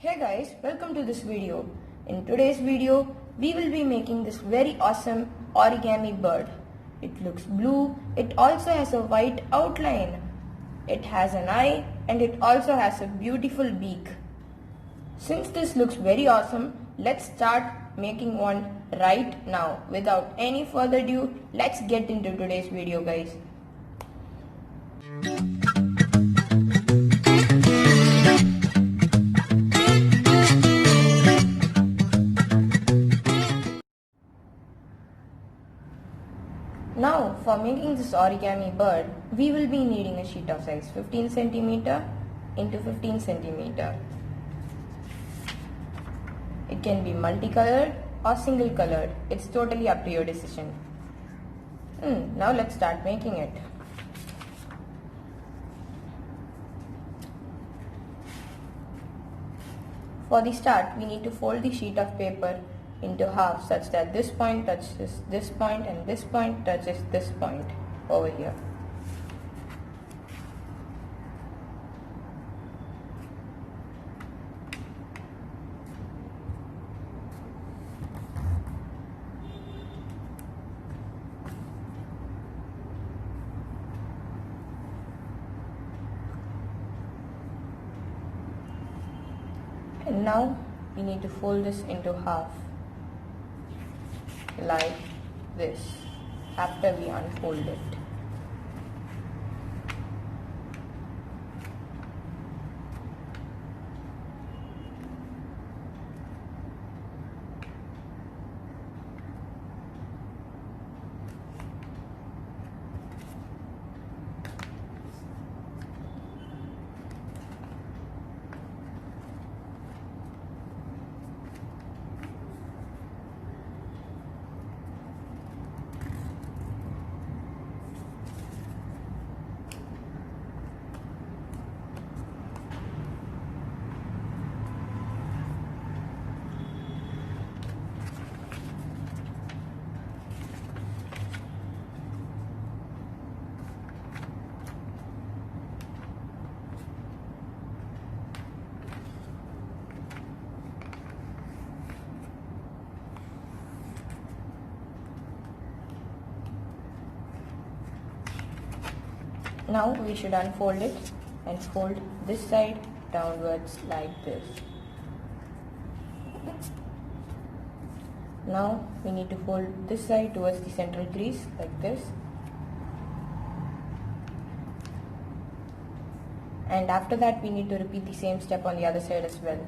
Hey guys, welcome to this video. In today's video, we will be making this very awesome origami bird. It looks blue, it also has a white outline. It has an eye and it also has a beautiful beak. Since this looks very awesome, let's start making one right now. Without any further ado, let's get into today's video guys. Now for making this origami bird, we will be needing a sheet of size 15 cm into 15 cm. It can be multicolored or single colored. It's totally up to your decision. Now let's start making it. For the start, we need to fold the sheet of paper into half such that this point touches this point and this point touches this point over here. And now we need to fold this into half like this after we unfold it. Now we should unfold it and fold this side downwards like this. Now we need to fold this side towards the central crease like this. And after that we need to repeat the same step on the other side as well.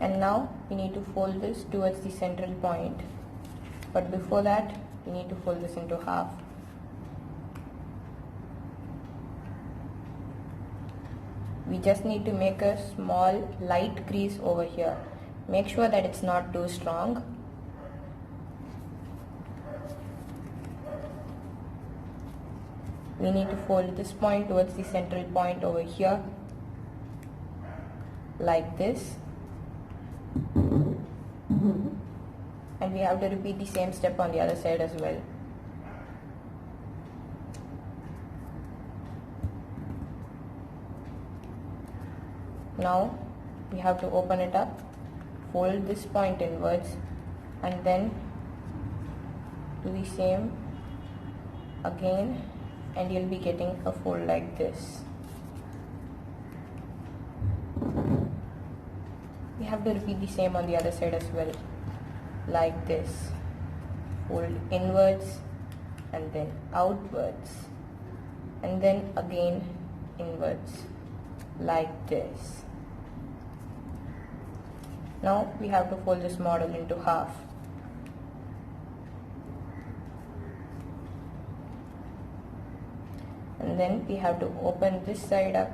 And now we need to fold this towards the central point, but before that we need to fold this into half. We just need to make a small light crease over here. Make sure that it's not too strong. We need to fold this point towards the central point over here like this. And we have to repeat the same step on the other side as well. Now we have to open it up, fold this point inwards and then do the same again, and you'll be getting a fold like this. We have to repeat the same on the other side as well, like this. Fold inwards and then outwards and then again inwards like this. Now we have to fold this model into half. And then we have to open this side up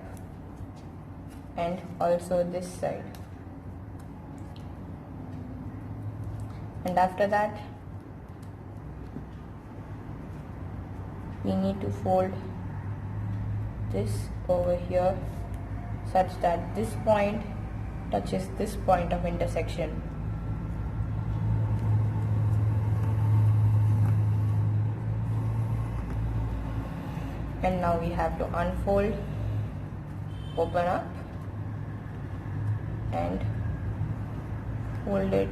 and also this side. And after that we need to fold this over here such that this point touches this point of intersection. And now we have to unfold, open up and fold it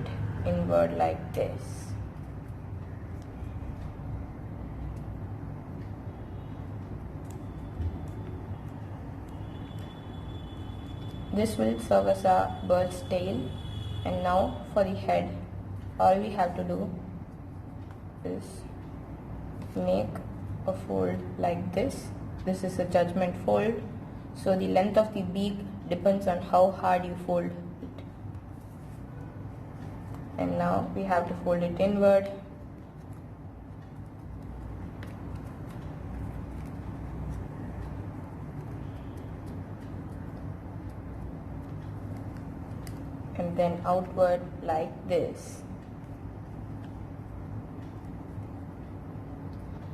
inward like this. This will serve as a bird's tail. And now for the head, all we have to do is make a fold like this. This is a judgment fold, so the length of the beak depends on how hard you fold it. And now we have to fold it inward. And then outward like this.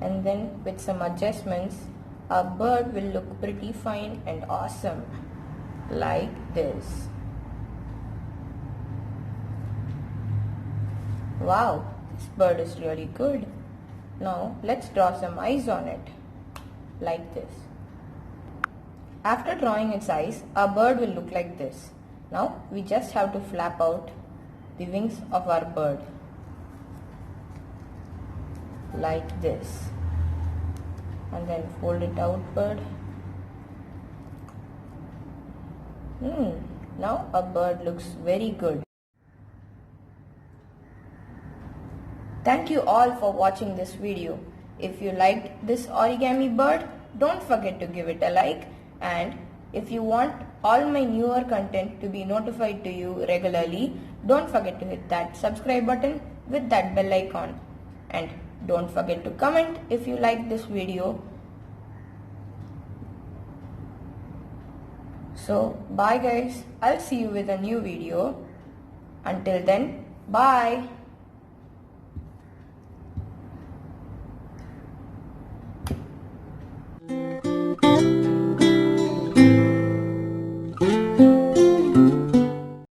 And then with some adjustments, our bird will look pretty fine and awesome like this. Wow, this bird is really good. Now let's draw some eyes on it like this. After drawing its eyes, our bird will look like this. Now we just have to flap out the wings of our bird like this and then fold it outward. Now our bird looks very good. Thank you all for watching this video. If you liked this origami bird, don't forget to give it a like, and if you want all my newer content to be notified to you regularly, don't forget to hit that subscribe button with that bell icon. And don't forget to comment if you like this video. So bye guys, I'll see you with a new video. Until then, bye.